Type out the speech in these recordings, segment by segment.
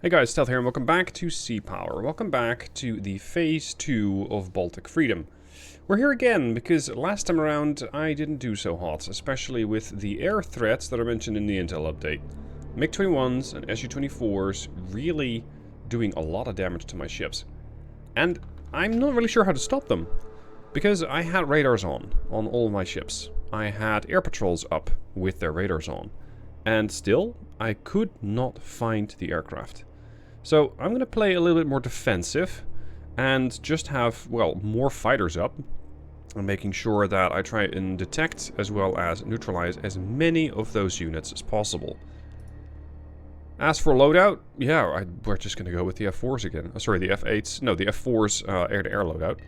Hey guys, Stealth here and welcome back to Sea Power. Welcome back to the Phase 2 of Baltic Freedom. We're here again because last time around I didn't do so hot, especially with the air threats that are mentioned in the intel update. MiG-21s and Su-24s really doing a lot of damage to my ships. And I'm not really sure how to stop them, because I had radars on all my ships. I had air patrols up with their radars on, and still I could not find the aircraft. So I'm going to play a little bit more defensive and just have, well, more fighters up. I'm making sure that I try and detect as well as neutralize as many of those units as possible. As for loadout, yeah, we're just going to go with the F4s again. Sorry, the F8s. No, the F4s air-to-air loadout.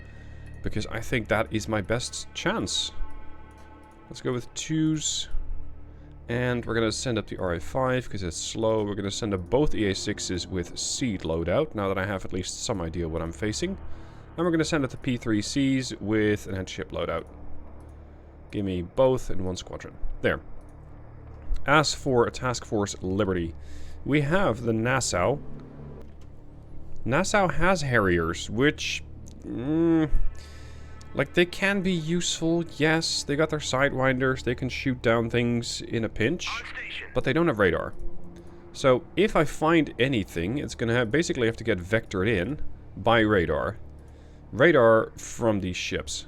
Because I think that is my best chance. Let's go with 2s. And we're going to send up the RA5 because it's slow. We're going to send up both EA6s with seed loadout, now that I have at least some idea what I'm facing. And we're going to send up the P3Cs with an headship loadout. Give me both in one squadron. There. As for a Task Force Liberty, we have the Nassau. Nassau has Harriers, which... like, they can be useful, yes. They got their sidewinders, they can shoot down things in a pinch, but they don't have radar. So, if I find anything, it's gonna basically have to get vectored in by radar. Radar from these ships.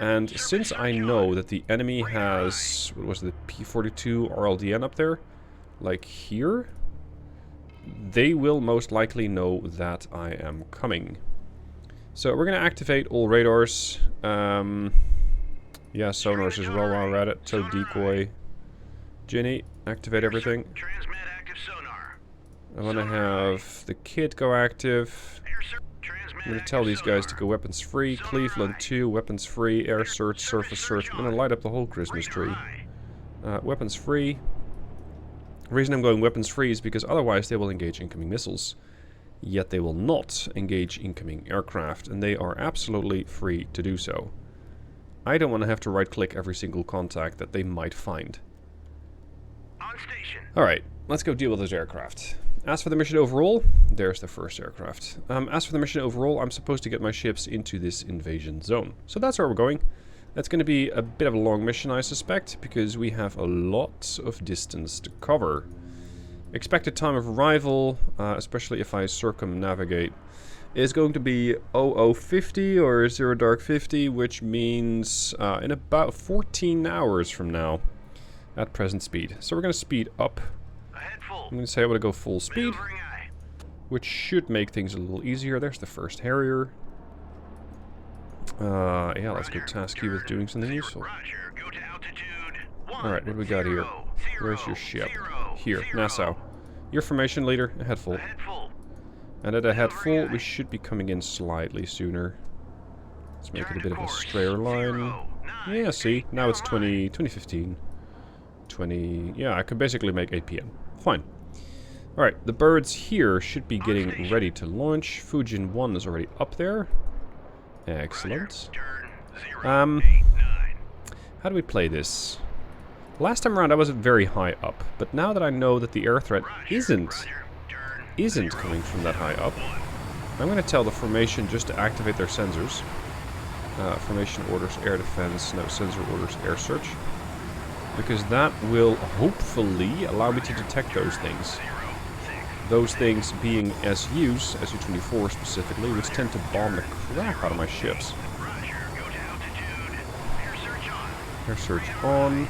And since I know that the enemy has, what was it, the P42 RLDN up there, like here, they will most likely know that I am coming. So we're going to activate all radars. Yeah, sonars as well while we're at it. So decoy. Ginny, activate everything. I want to have the kid go active. I'm going to tell these guys to go weapons free. Cleveland 2, weapons free. Air search, surface search. I'm going to light up the whole Christmas tree. Weapons free. The reason I'm going weapons free is because otherwise they will engage incoming missiles. Yet they will not engage incoming aircraft, and they are absolutely free to do so. I don't want to have to right-click every single contact that they might find. Alright, let's go deal with those aircraft. As for the mission overall, there's the first aircraft. As for the mission overall, I'm supposed to get my ships into this invasion zone. So that's where we're going. That's going to be a bit of a long mission, I suspect, because we have a lot of distance to cover. Expected time of arrival, especially if I circumnavigate, is going to be 0050 or 0 dark 50, which means in about 14 hours from now at present speed. So we're going to speed up. I'm going to say I want to go full speed, which should make things a little easier. There's the first Harrier. Yeah, let's go task you with doing something useful. Alright, what do we got here? Where's your ship? Here, Nassau. Your formation leader, ahead full. And at ahead full, we should be coming in slightly sooner. Let's make it a bit of a straighter line. Yeah, see, now it's 2015. 20, yeah, I could basically make 8 PM. Fine. Alright, the birds here should be getting ready to launch. Fujin 1 is already up there. Excellent. How do we play this? Last time around I wasn't very high up, but now that I know that the air threat isn't coming from that high up, I'm going to tell the formation just to activate their sensors. Formation orders air defense, no, sensor orders air search. Because that will hopefully allow me to detect those things. Those things being SUs, Su-24 specifically, which tend to bomb the crap out of my ships. Air search on.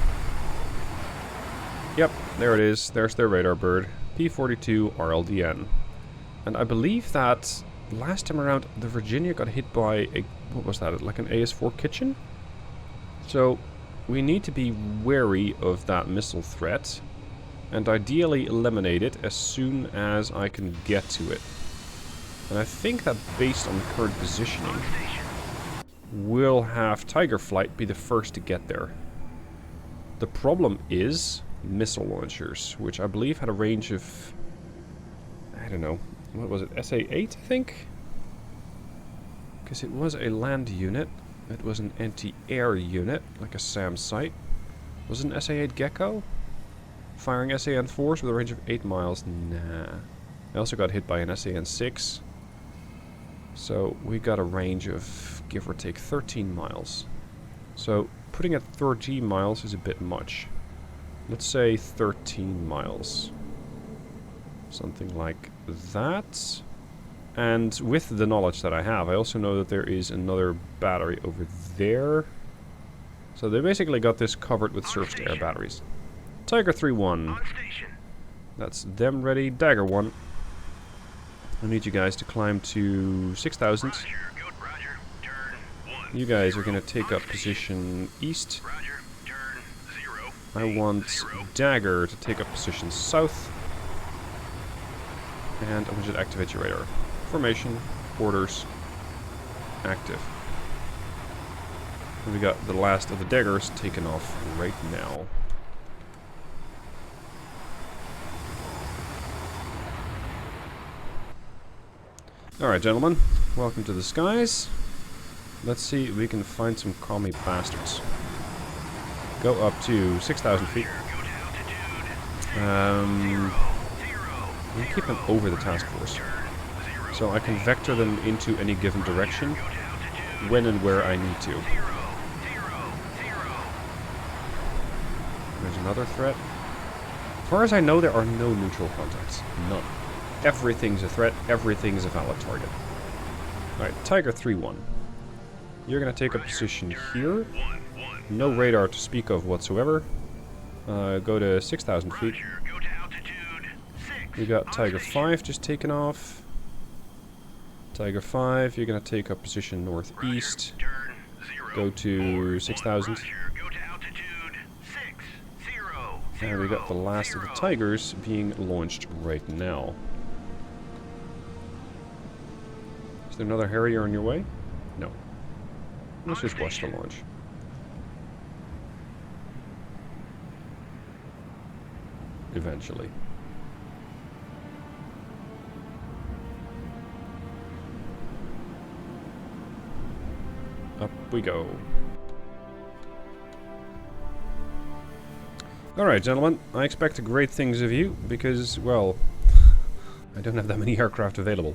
Yep, there it is. There's their radar bird. P42 RLDN. And I believe that last time around the Virginia got hit by a... what was that? Like an AS-4 kitchen? So we need to be wary of that missile threat. And ideally eliminate it as soon as I can get to it. And I think that based on the current positioning, we'll have Tiger Flight be the first to get there. The problem is missile launchers, which I believe had a range of, I don't know, what was it, SA-8 I think? Because it was a land unit, it was an anti-air unit, like a SAM site. Was it an SA-8 Gecko? Firing SAN-4s with a range of 8 miles? Nah. I also got hit by an SAN-6. So we got a range of, give or take, 13 miles. So putting at 13 miles is a bit much. Let's say 13 miles. Something like that. And with the knowledge that I have, I also know that there is another battery over there. So they basically got this covered with surface-to-air batteries. Tiger 3-1. That's them ready. Dagger 1. I need you guys to climb to 6,000. You guys are going to take up position east. I want Dagger to take up position south. And I want you to activate your radar. Formation, orders, active. And we got the last of the daggers taken off right now. Alright, gentlemen. Welcome to the skies. Let's see if we can find some commie bastards. Go up to 6,000 feet. I'm going to keep them over the task force. So I can vector them into any given direction when and where I need to. There's another threat. As far as I know, there are no neutral contacts. None. Everything's a threat. Everything is a valid target. Alright, Tiger 3-1. You're going to take a position here. No radar to speak of whatsoever. Go to 6,000 feet. We got Tiger 5 just taken off. Tiger 5, you're going to take up position northeast. Go to 6,000. And we got the last of the Tigers being launched right now. Is there another Harrier on your way? No. Let's just watch the launch. Eventually. Up we go. Alright, gentlemen. I expect great things of you because, well, I don't have that many aircraft available.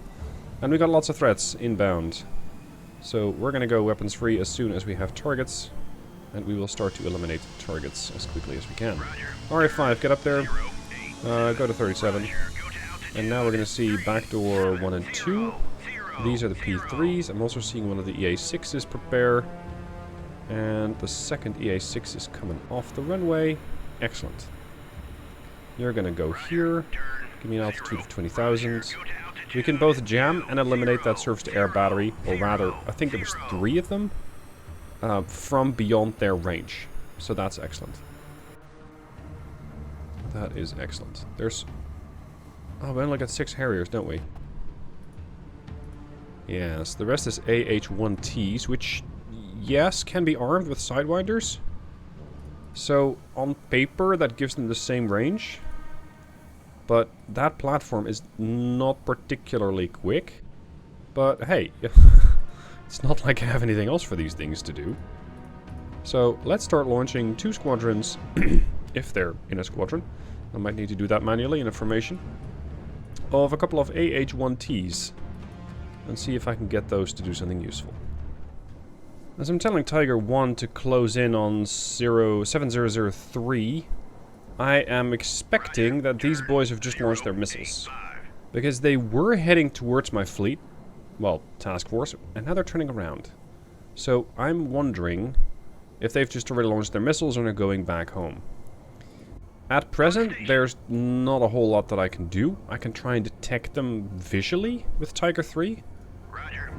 And we got lots of threats inbound. So we're going to go weapons free as soon as we have targets. And we will start to eliminate targets as quickly as we can. RA5, get up there. Go to 37. And now we're going to see backdoor 1 and 2. These are the P3s. I'm also seeing one of the EA6s prepare. And the second EA6 is coming off the runway. Excellent. You're going to go here. Give me an altitude of 20,000. We can both jam and eliminate that surface-to-air battery, or rather, I think there was 3 of them, from beyond their range. So that's excellent. That is excellent. There's... Oh, we only got 6 Harriers, don't we? Yes, the rest is AH-1Ts, which, yes, can be armed with sidewinders. So, on paper, that gives them the same range. But that platform is not particularly quick. But hey, it's not like I have anything else for these things to do. So let's start launching 2 squadrons, if they're in a squadron. I might need to do that manually in a formation. Of a couple of AH-1Ts. And see if I can get those to do something useful. As I'm telling Tiger 1 to close in on 7003... I am expecting that these boys have just launched their missiles. Because they were heading towards my fleet, well, task force, and now they're turning around. So I'm wondering if they've just already launched their missiles and are going back home. At present, there's not a whole lot that I can do. I can try and detect them visually with Tiger 3.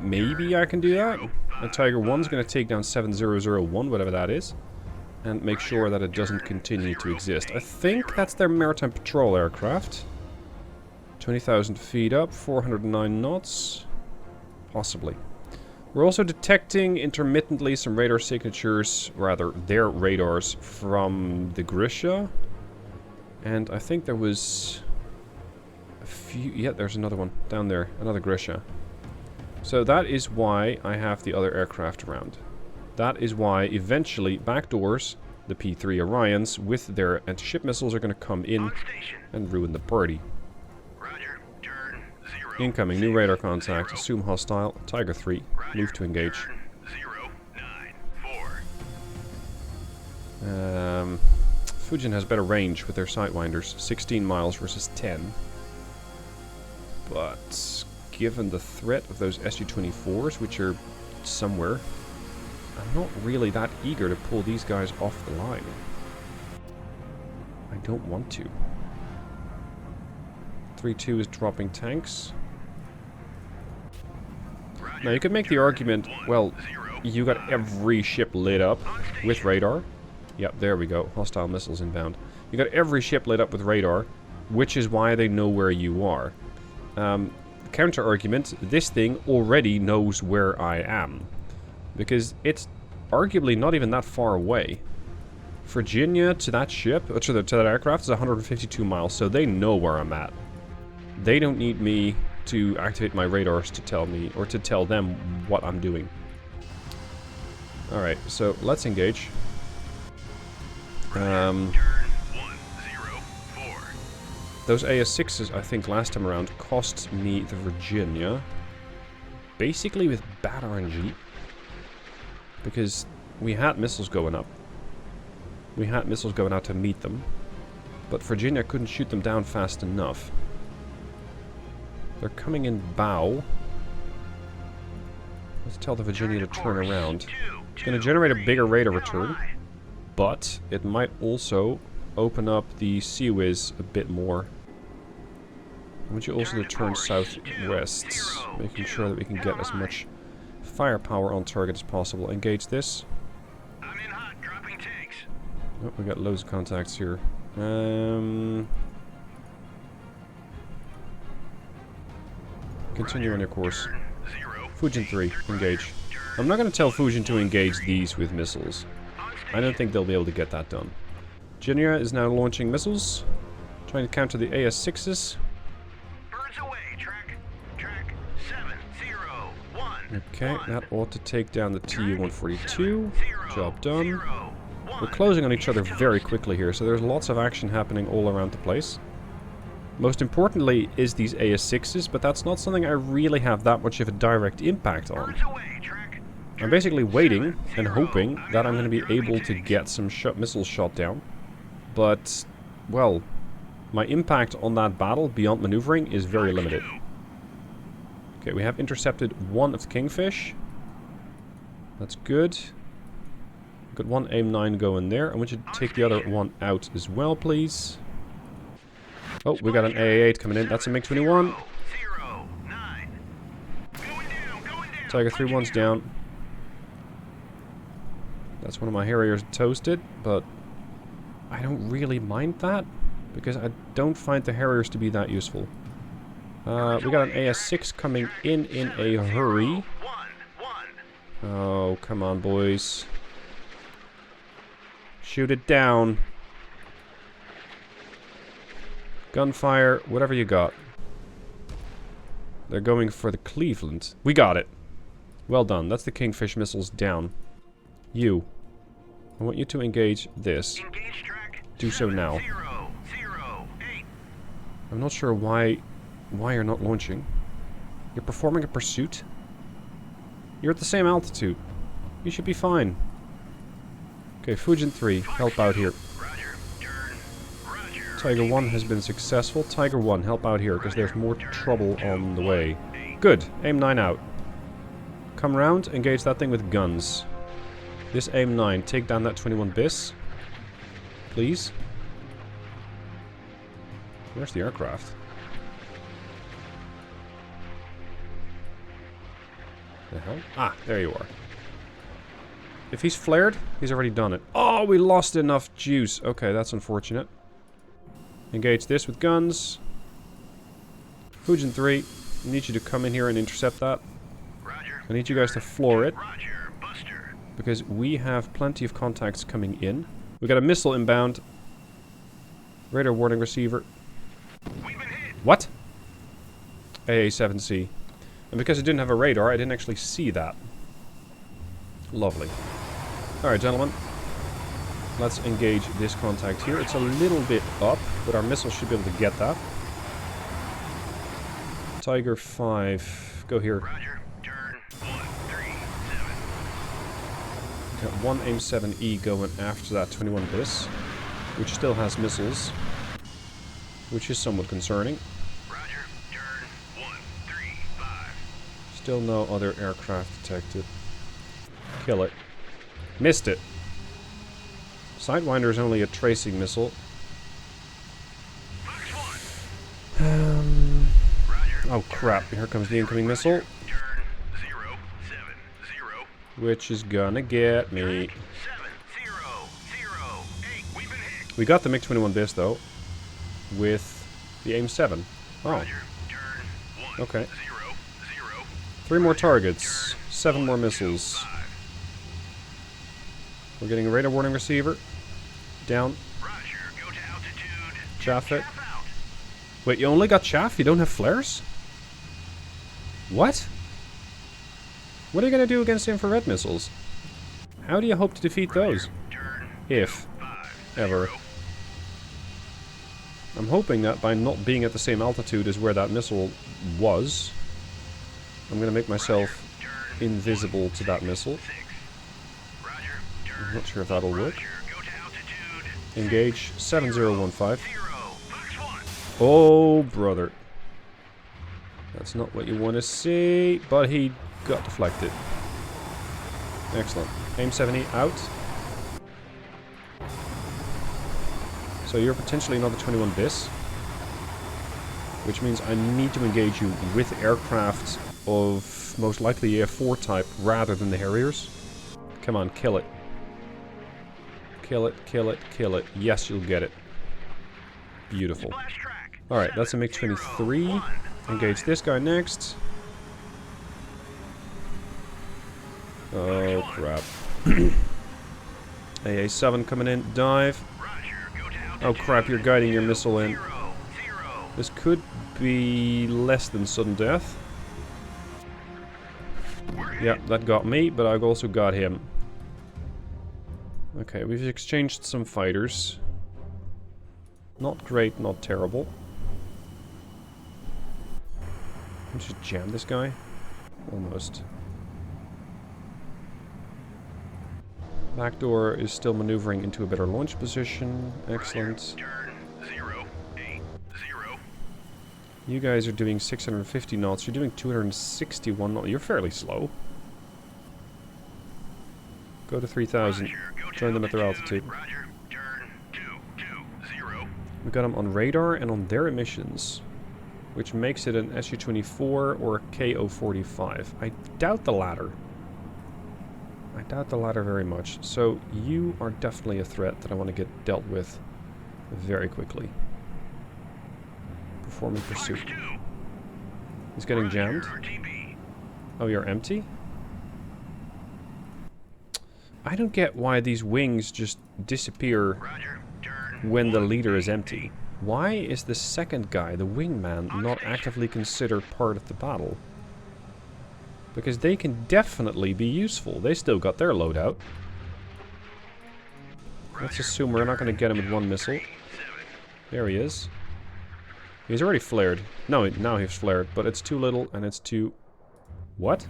Maybe I can do that. And Tiger 1's going to take down 7001, whatever that is. And make sure that it doesn't continue to exist. I think that's their maritime patrol aircraft. 20,000 feet up, 409 knots. Possibly. We're also detecting intermittently some radar signatures, rather their radars, from the Grisha. And I think there was a few... Yeah, there's another one down there. Another Grisha. So that is why I have the other aircraft around. That is why, eventually, backdoors, the P3 Orions, with their anti-ship missiles, are going to come in and ruin the party. Roger, turn Incoming, new radar contact. Assume hostile. Tiger 3. Move to engage. Fujin has better range with their sidewinders. 16 miles versus 10. But given the threat of those SU-24s, which are somewhere, I'm not really that eager to pull these guys off the line. I don't want to. 3-2 is dropping tanks. Now you could make the argument, well, you got every ship lit up with radar. Yep, there we go. Hostile missiles inbound. You got every ship lit up with radar, which is why they know where you are. Counter argument, this thing already knows where I am. Because it's arguably not even that far away. Virginia to that ship, to that aircraft is 152 miles, so they know where I'm at. They don't need me to activate my radars to tell me, or to tell them what I'm doing. Alright, so let's engage. Those AS-6s, I think, last time around, cost me the Virginia. Basically with bad RNG. Because we had missiles going up. We had missiles going out to meet them. But Virginia couldn't shoot them down fast enough. They're coming in bow. Let's tell the Virginia to turn around. It's going to generate a bigger rate of return. But it might also open up the Sea Whiz a bit more. I want you also to turn southwest, making sure that we can get as much firepower on target as possible. Engage this. Oh, we got loads of contacts here. Continue on your course. Fujin 3, engage. I'm not going to tell Fujin to engage these with missiles. I don't think they'll be able to get that done. Virginia is now launching missiles, trying to counter the AS-6s. Okay, that ought to take down the Tu-142. Job done. We're closing on each other very quickly here, so there's lots of action happening all around the place. Most importantly is these AS-6s, but that's not something I really have that much of a direct impact on. I'm basically waiting and hoping that I'm going to be able to get some missiles shot down. But, well, my impact on that battle beyond maneuvering is very limited. Okay, we have intercepted one of the Kingfish. That's good. Got one AIM-9 going there. I want you to take the other one out as well, please. Oh, we got an AA-8 coming in. That's a MiG-21. Tiger 3-1's down. That's one of my Harriers toasted, but I don't really mind that, because I don't find the Harriers to be that useful. We got an AS-6 coming in a hurry. Oh, come on, boys. Shoot it down. Gunfire, whatever you got. They're going for the Cleveland. We got it. Well done. That's the Kingfish missiles down. You. I want you to engage this. Do so now. I'm not sure why you're not launching. You're performing a pursuit. You're at the same altitude. You should be fine. Okay, Fujin 3, help out here. Tiger 1 has been successful. Tiger 1, help out here, because there's more trouble on the way. Good. AIM-9 out. Come round, engage that thing with guns. This AIM-9, take down that 21 bis. Please. Where's the aircraft? The hell? Ah, there you are. If he's flared, he's already done it. Oh, we lost enough juice. Okay, that's unfortunate. Engage this with guns. Fujin 3, I need you to come in here and intercept that. I need you guys to floor it. Because we have plenty of contacts coming in. We got a missile inbound. Radar warning receiver. What? AA-7C. And because I didn't have a radar, I didn't actually see that. Lovely. Alright, gentlemen. Let's engage this contact here. It's a little bit up, but our missiles should be able to get that. Tiger 5. Go here. Roger. Turn 137. Got one AIM-7E going after that 21 bis, which still has missiles, which is somewhat concerning. Roger. Turn 135. Still no other aircraft detected. Kill it. Missed it. Sidewinder is only a tracing missile. Fox 1. Roger. Oh crap, here comes the incoming missile. Turn 070. Which is gonna get me. 7008. We've been hit. We got the MiG-21 bis though. With the AIM-7. Oh, Roger. Turn 1. okay. 0. 3 more targets. 7 more missiles. We're getting a radar warning receiver. Down. Roger. Go to altitude. Chaff it. Chaff out. Wait, you only got chaff? You don't have flares? What? What are you gonna do against infrared missiles? How do you hope to defeat those? Turn If 50. ever. I'm hoping that by not being at the same altitude as where that missile was, I'm gonna make myself invisible to that missile. Roger. I'm Turn not sure if that'll work. Roger. Go to altitude. Engage 7015. 0. Fox 1. Oh, brother. That's not what you want to see, but he got deflected. Excellent. AIM-7E out. So you're potentially another 21 bis, which means I need to engage you with aircraft of most likely AF4 type rather than the Harriers. Come on, kill it. Kill it, kill it, kill it. Yes, you'll get it. Beautiful. Splash track. Alright, that's a MiG-23. Engage this guy next. Oh, crap. AA-7 coming in. Dive. Roger. Go to altitude. Oh, crap, you're guiding your missile in. 0. This could be less than sudden death. Yeah, that got me, but I've also got him. Okay, we've exchanged some fighters. Not great, not terrible. Let's just jam this guy. Almost. Backdoor is still maneuvering into a better launch position. Excellent. Turn 080. You guys are doing 650 knots. You're doing 261 knots. You're fairly slow. Go to 3,000. Roger. Go to Join them at their altitude. Roger. Turn 220. We got them on radar and on their emissions, which makes it an Su-24 or a KO-45. I doubt the latter. I doubt the latter very much. So you are definitely a threat that I want to get dealt with very quickly. Performing pursuit. Fox 2. He's getting jammed. RTB. Oh, you're empty? I don't get why these wings just disappear Roger. Turn when the leader is empty. Why is the second guy, the wingman, not actively considered part of the battle? Because they can definitely be useful. They still got their loadout. Let's assume we're not going to get him with one missile. There he is. He's already flared. No, now he's flared, but it's too little and it's too... What?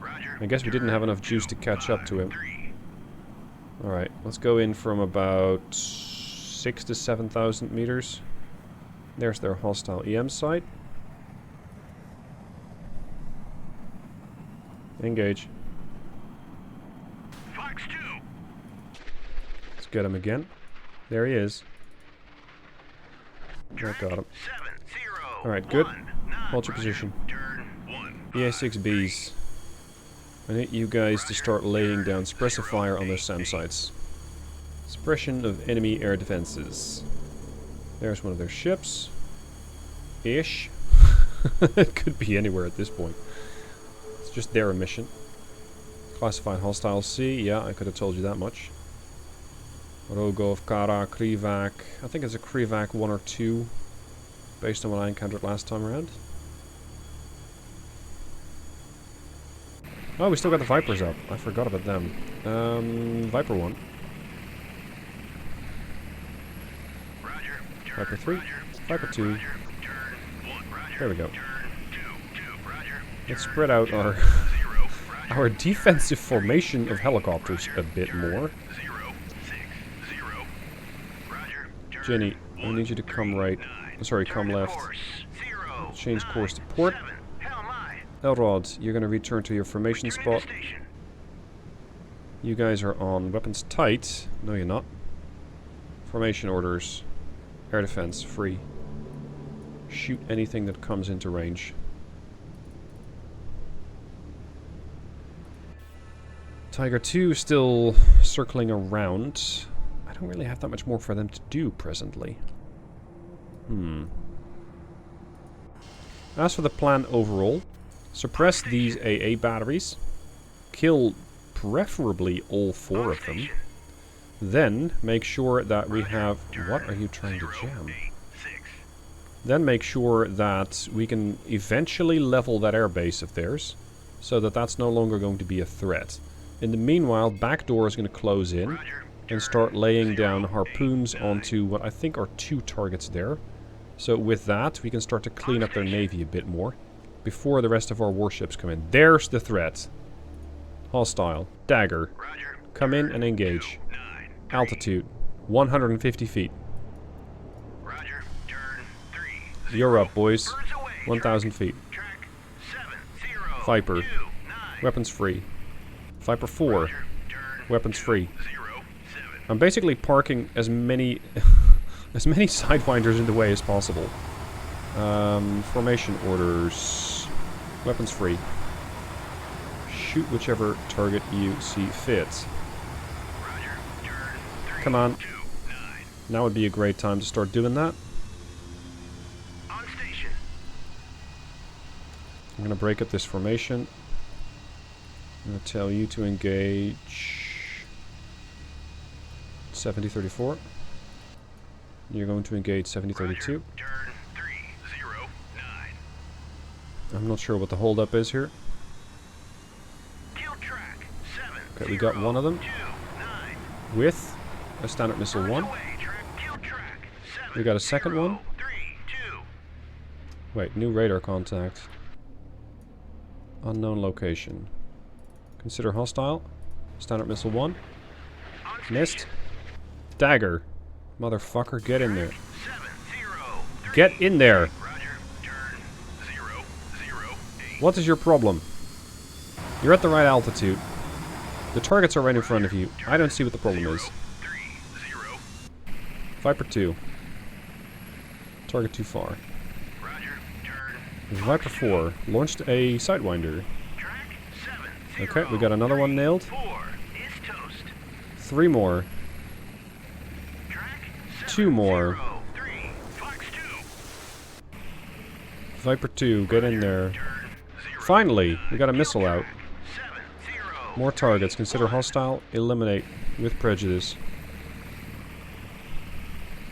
Roger. I guess we didn't have enough juice to catch up to him. Alright, let's go in from about 6 to 7,000 meters. There's their hostile EM site. Engage. Fox 2. Let's get him again. There he is. I got him. 70. Alright, good. 1. Hold your position. Turn 1. EA-6Bs. I need you guys to start laying down suppressive fire on their SAM sites. Suppression of enemy air defenses. There's one of their ships. Ish. It could be anywhere at this point. It's just their mission. Classified hostile C. Yeah, I could have told you that much. Rogov, Kara, Krivak. I think it's a Krivak 1 or 2. Based on what I encountered last time around. Oh, we still got the Vipers up. I forgot about them. Viper 1. Viper 3. Viper 2. There we go. Let's spread out our our defensive formation of helicopters a bit more. Jenny, I need you to come right. Sorry, come left. Change course to port. Elrod, you're going to return to your formation spot. You guys are on weapons tight. No, you're not. Formation orders. Air defense, free. Shoot anything that comes into range. Tiger 2 still circling around. I don't really have that much more for them to do presently. As for the plan overall, suppress these AA batteries. Kill preferably all 4 of them. Then make sure that we have... What are you trying to jam? Then make sure that we can eventually level that airbase of theirs, so that that's no longer going to be a threat. In the meanwhile, backdoor is going to close in and start laying down harpoons onto what I think are 2 targets there. So with that, we can start to clean up their navy a bit more before the rest of our warships come in. There's the threat. Hostile. Dagger. Come in and engage. Altitude. 150 feet. You're up, boys. 1,000 feet. Viper. Weapons free. Viper 4. Weapons free. I'm basically parking as many as many sidewinders in the way as possible. Formation orders. Weapons free. Shoot whichever target you see fit. Come on. Now would be a great time to start doing that. I'm going to break up this formation. I'm going to tell you to engage 7034. You're going to engage 7032. I'm not sure what the holdup is here. Okay, we got one of them with a Standard Missile 1. We got a second one. Wait, new radar contact. Unknown location. Consider hostile. Standard Missile 1. Missed. Dagger. Motherfucker, get in there. Get in there! What is your problem? You're at the right altitude. The targets are right in front of you. I don't see what the problem is. Viper 2. Target too far. Viper 4 launched a Sidewinder. Okay, we got another one nailed. 3 more. 2 more. Viper 2, get in there. Finally, we got a missile out. More targets. Consider hostile. Eliminate with prejudice.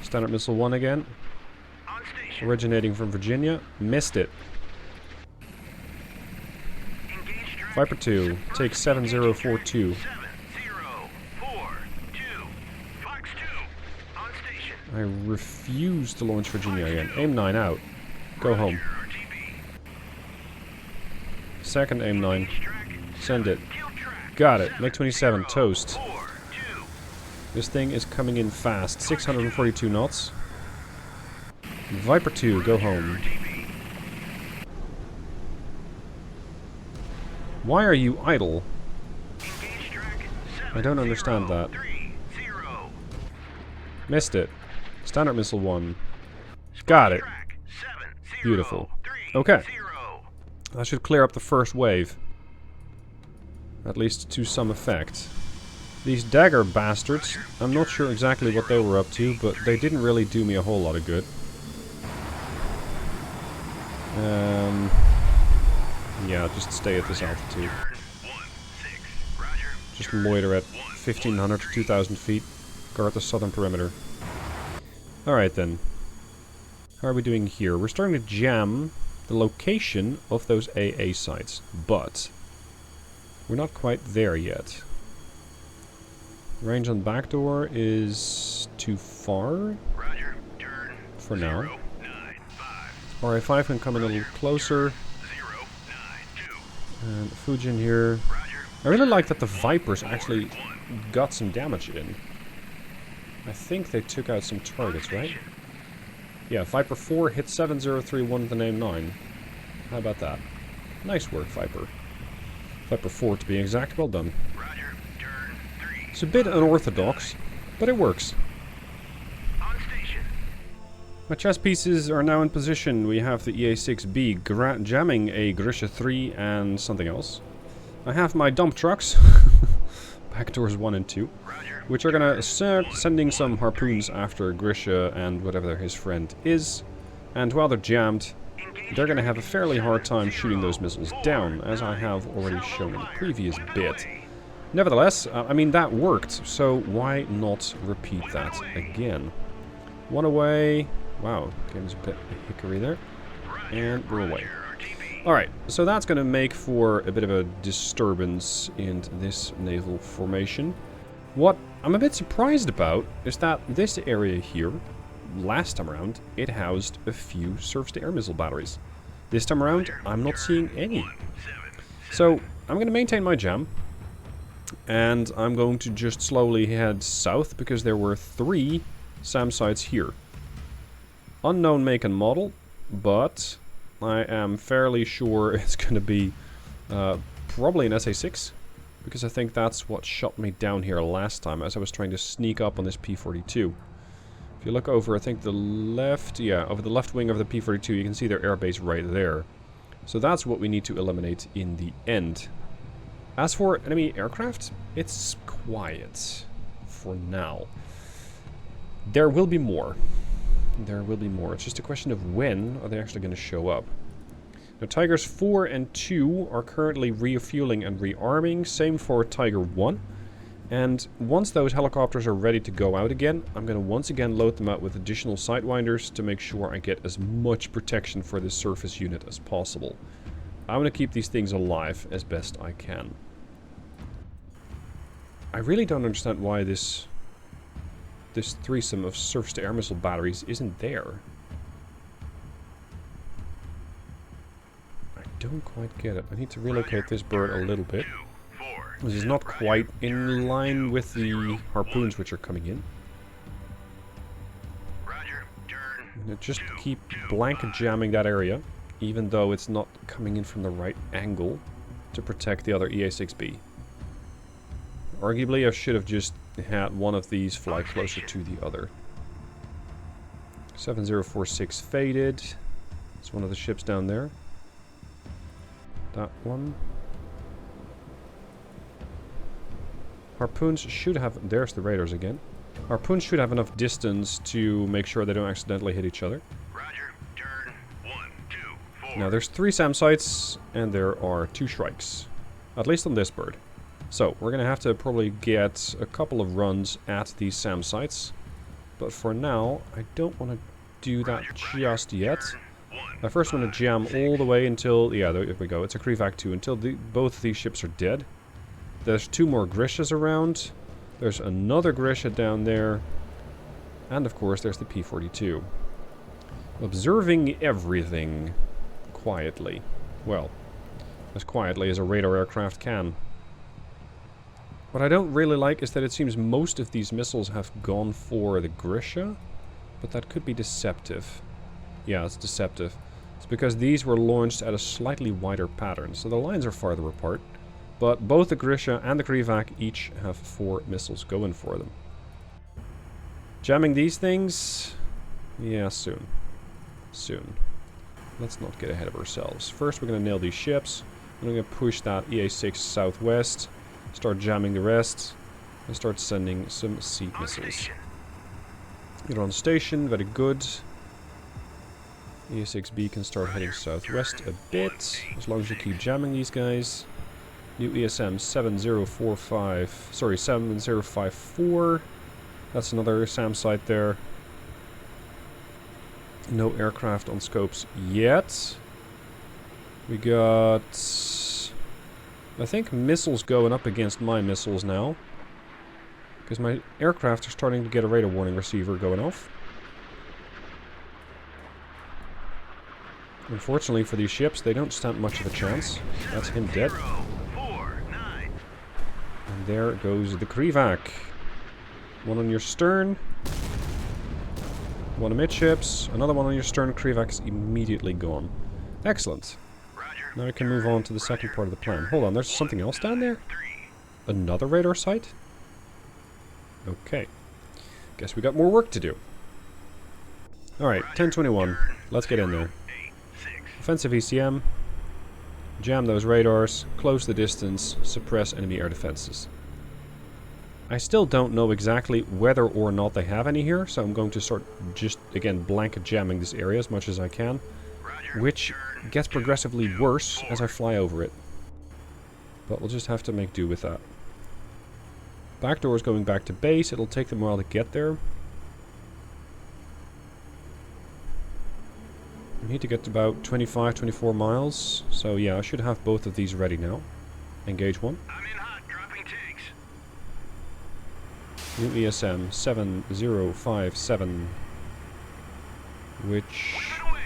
Standard Missile 1 again. Originating from Virginia. Missed it. Viper 2. Take 7042. I refuse to launch Virginia again. Aim 9 out. Go home. Second aim 9. Send it. Got it. MiG-27. Toast. This thing is coming in fast. 642 knots. Viper 2. Go home. Why are you idle? I don't understand that. Missed it. Standard Missile 1. Got it. Beautiful. Okay. That should clear up the first wave. At least to some effect. These dagger bastards, I'm not sure exactly what they were up to, but they didn't really do me a whole lot of good. Yeah, just stay at this altitude. Just loiter at 1,500 to 2,000 feet. Guard the southern perimeter. Alright then. How are we doing here? We're starting to jam the location of those AA sites, but we're not quite there yet. Range on backdoor is too far for now. RA5 can come in a little closer. And Fujin here. I really like that the Vipers actually got some damage in. I think they took out some targets, right? Yeah, Viper 4 hit 7031 with the name 9. How about that? Nice work, Viper. Viper 4 to be exact, well done. It's a bit unorthodox, but it works. My chess pieces are now in position. We have the EA6B jamming a Grisha 3 and something else. I have my dump trucks, back doors 1 and 2, which are gonna start sending some harpoons after Grisha and whatever his friend is. And while they're jammed, they're gonna have a fairly hard time shooting those missiles down, as I have already shown in the previous bit. Nevertheless, I mean, that worked, so why not repeat that again? One away. Wow, game's a bit hickory there. And we're away. Alright, so that's going to make for a bit of a disturbance in this naval formation. What I'm a bit surprised about is that this area here, last time around, it housed a few surface-to-air missile batteries. This time around, I'm not seeing any. So, I'm going to maintain my jam. And I'm going to just slowly head south, because there were 3 SAM sites here. Unknown make and model, but I am fairly sure it's going to be probably an SA-6, because I think that's what shot me down here last time as I was trying to sneak up on this P-42. If you look over, I think the left, yeah, over the left wing of the P-42, you can see their airbase right there. So that's what we need to eliminate in the end. As for enemy aircraft, it's quiet for now. There will be more. There will be more. It's just a question of when are they actually going to show up. Now, Tigers 4 and 2 are currently refueling and rearming. Same for Tiger 1. And once those helicopters are ready to go out again, I'm going to once again load them out with additional sidewinders to make sure I get as much protection for this surface unit as possible. I want to keep these things alive as best I can. I really don't understand why this threesome of surface-to-air missile batteries isn't there. I don't quite get it. I need to relocate this bird a little bit. This is not quite in line with the harpoons which are coming in. I'm gonna just keep blanket jamming that area, even though it's not coming in from the right angle to protect the other EA-6B. Arguably, I should have just had one of these fly closer to the other. 7046 faded. It's one of the ships down there. That one. Harpoons should have... There's the raiders again. Harpoons should have enough distance to make sure they don't accidentally hit each other. Roger, turn 1, 2, 4. Now there's 3 SAM sites and there are 2 strikes. At least on this bird. So, we're going to have to probably get a couple of runs at these SAM sites. But for now, I don't want to do that just yet. I first want to jam all the way until... Yeah, there we go. It's a Krivac 2. Until both of these ships are dead. There's 2 more Grishas around. There's another Grisha down there. And of course, there's the P-42. Observing everything quietly. Well, as quietly as a radar aircraft can. What I don't really like is that it seems most of these missiles have gone for the Grisha, but that could be deceptive. Yeah, it's deceptive. It's because these were launched at a slightly wider pattern, so the lines are farther apart. But both the Grisha and the Krivac each have 4 missiles going for them. Jamming these things? Yeah, soon. Soon. Let's not get ahead of ourselves. First, we're going to nail these ships. I'm going to push that EA-6 southwest. Start jamming the rest, and start sending some seed missiles. You're on station, very good. EA-6B can start heading southwest a bit, as long as you keep jamming these guys. New ESM 7045, sorry, 7054. That's another SAM site there. No aircraft on scopes yet. We got... I think missiles going up against my missiles now. Because my aircraft are starting to get a radar warning receiver going off. Unfortunately for these ships, they don't stand much of a chance. That's him dead. 049. And there goes the Krivak. One on your stern. One amidships. Another one on your stern. Krivak's immediately gone. Excellent. Roger. Now we can move on to the second part of the plan. Hold on, there's something else down there? 3. Another radar site? Okay. Guess we got more work to do. Alright, 1021. Let's get in there. 8, 6. Offensive ECM. Jam those radars. Close the distance. Suppress enemy air defenses. I still don't know exactly whether or not they have any here, so I'm going to start just, again, blanket jamming this area as much as I can. Roger. Which gets progressively worse as I fly over it. But we'll just have to make do with that. Backdoor is going back to base. It'll take them a while to get there. We need to get to about 25, 24 miles. So yeah, I should have both of these ready now. Engage one. I'm in hot, dropping tanks. New ESM 7057. Which... Whip it away.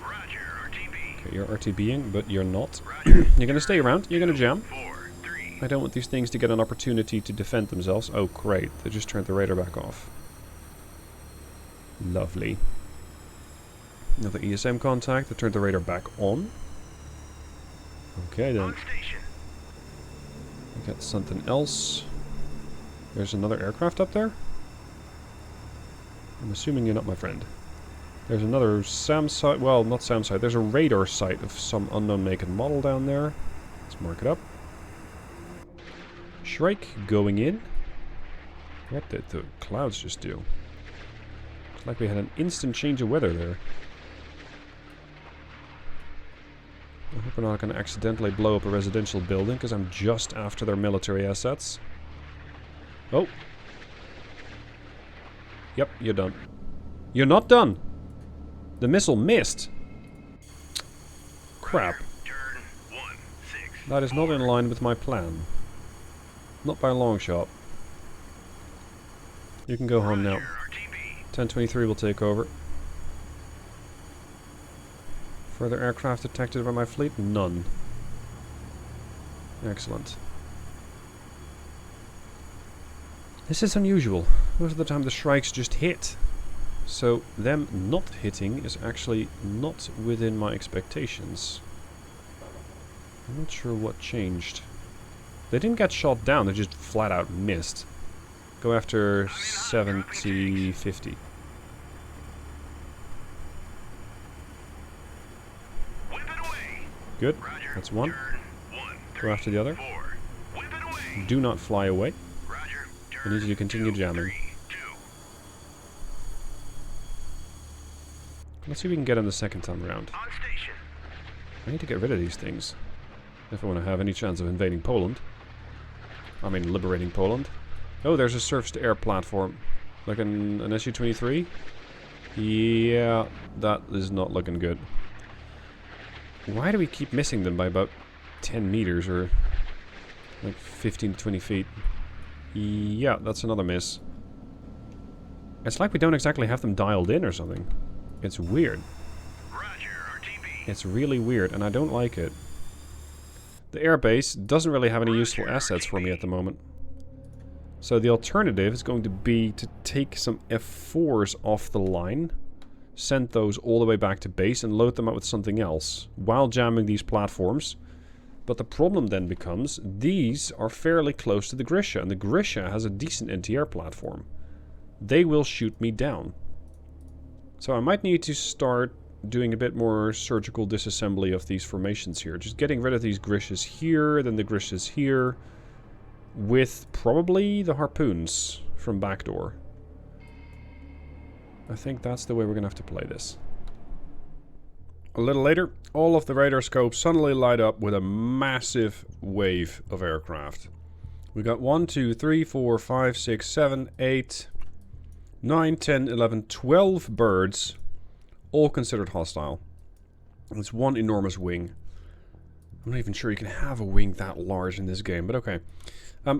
Roger, RTB. Okay, you're RTBing, but you're not. Roger. You're gonna stay around. You're gonna jam. 4, 3. I don't want these things to get an opportunity to defend themselves. Oh, great. They just turned the radar back off. Lovely. Another ESM contact. They turned the radar back on. Okay, then. On station. We got something else. There's another aircraft up there. I'm assuming you're not my friend. There's another SAM site. Well, not SAM site. There's a radar site of some unknown make and model down there. Let's mark it up. Shrike going in. What did the clouds just do? Looks like we had an instant change of weather there. I hope we're not going to accidentally blow up a residential building, because I'm just after their military assets. Oh. Yep, you're done. You're not done! The missile missed! Crap. Turn 1, 6. That is not in line with my plan. Not by a long shot. You can go home now. Roger, RTB. 1023 will take over. Further aircraft detected by my fleet? None. Excellent. This is unusual. Most of the time the Shrikes just hit. So them not hitting is actually not within my expectations. I'm not sure what changed. They didn't get shot down, they just flat out missed. Go after 70, 50. Whip it away. Good, Roger. that's one. Turn 1, 3, Go after the other. 4. Whip it away. Do not fly away. Roger. I need you to continue jamming. 3, 2. Let's see if we can get in the second time around. On station. I need to get rid of these things if I want to have any chance of invading Poland. I mean, liberating Poland. Oh, there's a surface-to-air platform. Like an Su-23? Yeah, that is not looking good. Why do we keep missing them by about 10 meters or like 15 to 20 feet? Yeah, that's another miss. It's like we don't exactly have them dialed in or something. It's weird. Roger, RTB. It's really weird, and I don't like it. The airbase doesn't really have any useful assets for me at the moment. So the alternative is going to be to take some F4s off the line, send those all the way back to base, and load them up with something else, while jamming these platforms. But the problem then becomes, these are fairly close to the Grisha, and the Grisha has a decent anti-air platform. They will shoot me down. So I might need to start doing a bit more surgical disassembly of these formations here. Just getting rid of these Grishas here, then the Grishas here, with probably the harpoons from backdoor. I think that's the way we're going to have to play this. A little later, all of the radar scopes suddenly light up with a massive wave of aircraft. We got 1, 2, 3, 4, 5, 6, 7, 8, 9, 10, 11, 12 birds, all considered hostile. It's one enormous wing. I'm not even sure you can have a wing that large in this game, but okay.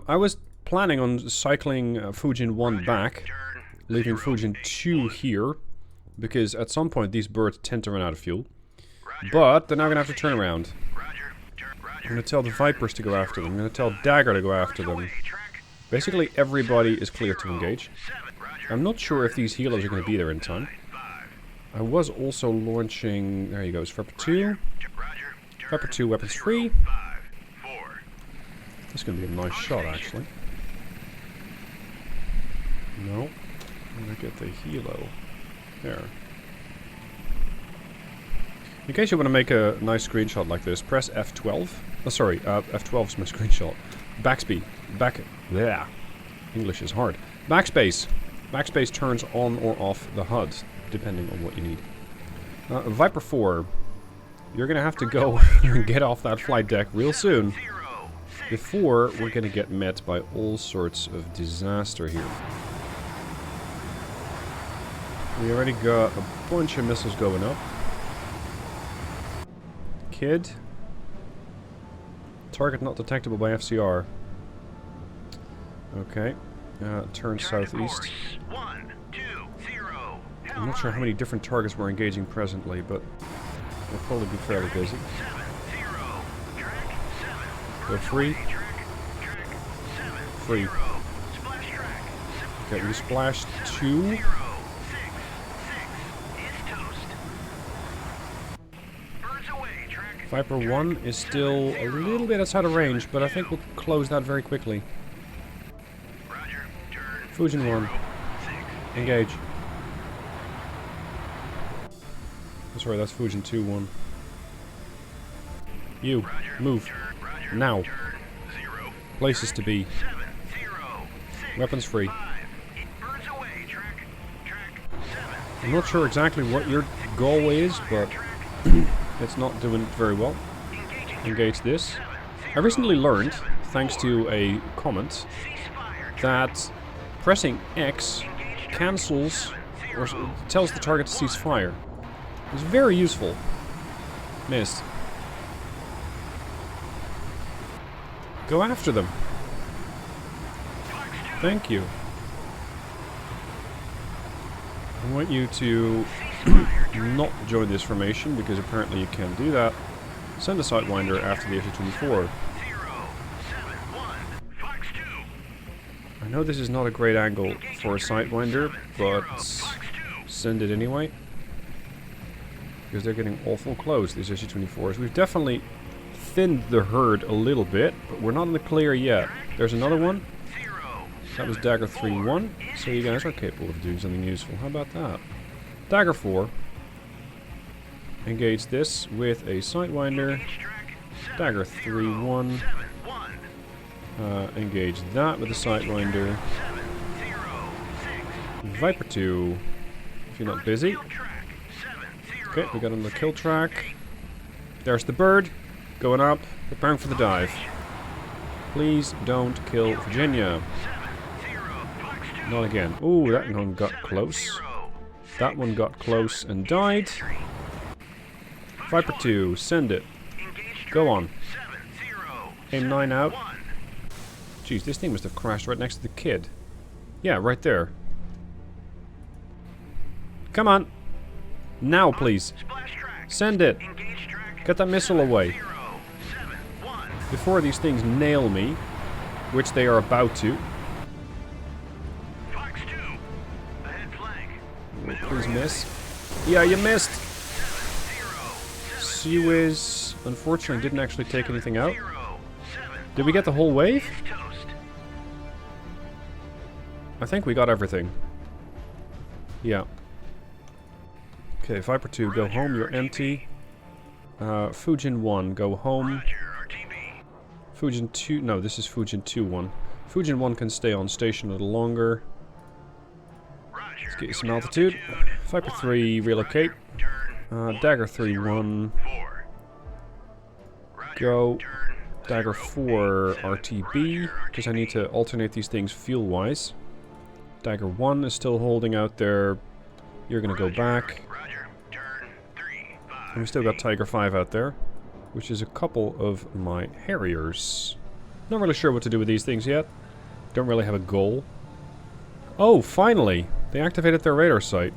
I was planning on cycling Fujin 1 back, leaving Fujin 2 here, because at some point these birds tend to run out of fuel. But they're now going to have to turn around. I'm going to tell the Vipers to go after them. I'm going to tell Dagger to go after them. Basically, everybody is clear to engage. I'm not sure if these healers are going to be there in time. I was also launching... There you go, Viper 2. Viper 2, weapons free. This is going to be a nice shot, actually. No. I'm going to get the helo. There. In case you want to make a nice screenshot like this, press F12. Oh, sorry, F12 is my screenshot. Backspace. Yeah. English is hard. Backspace. Backspace turns on or off the HUD, depending on what you need. Viper 4. You're going to have to go and get off that flight deck real soon. Before we're going to get met by all sorts of disaster here. We already got a bunch of missiles going up. Kid. Target not detectable by FCR. Okay. Turn southeast. I'm not sure how many different targets we're engaging presently, but we'll probably be fairly busy. Go free. Free. Okay, we splashed 2. Viper 1 is still a little bit outside of range, but I think we'll close that very quickly. Fujin 1. Engage. Oh, sorry, that's Fujin 2-1. You, move. Now. Places to be. Weapons free. I'm not sure exactly what your goal is, but it's not doing very well. Engage this. I recently learned, thanks to a comment, that pressing X cancels or tells the target to cease fire. It's very useful. Missed. Go after them. Thank you. I want you to not join this formation, because apparently you can't do that. Send a Sidewinder after the SU-24. I know this is not a great angle for a Sidewinder, but send it anyway. Because they're getting awful close, these SU-24s. We've definitely thinned the herd a little bit, but we're not in the clear yet. There's another one. That was Dagger 3-1, so you guys are capable of doing something useful. How about that? Dagger 4. Engage this with a Sidewinder. Dagger 3-1. Engage that with a Sidewinder. Viper 2. If you're not busy. Okay, we got on the kill track. There's the bird. Going up. Preparing for the dive. Please don't kill Virginia. Not again. Ooh, that one got close. That one got close and died. Viper 2, send it. Go on. Aim 9 out. Jeez, this thing must have crashed right next to the kid. Yeah, right there. Come on. Now, please. Send it. Get that missile away. Before these things nail me, which they are about to. Please miss. Yeah, you missed. Seawiz, unfortunately, didn't actually take anything out. Did we get the whole wave? I think we got everything. Yeah. Okay, Viper 2, go home, you're empty. Fujin 1, go home. Fujin 2, no, this is Fujin 2-1. Fujin 1 can stay on station a little longer. Let's get you some altitude. Viper 3, relocate. Dagger 3-1. Go. Dagger 4, RTB, because I need to alternate these things fuel-wise. Dagger 1 is still holding out there. You're going to go back. And we still got Tiger 5 out there, which is a couple of my Harriers. Not really sure what to do with these things yet. Don't really have a goal. Oh, finally! They activated their radar site.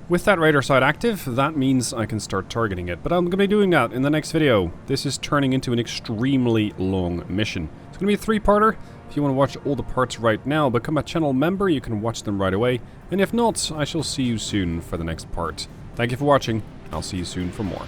With that radar sight active, that means I can start targeting it, but I'm going to be doing that in the next video. This is turning into an extremely long mission. It's going to be a 3-parter. If you want to watch all the parts right now, become a channel member, you can watch them right away. And if not, I shall see you soon for the next part. Thank you for watching. I'll see you soon for more.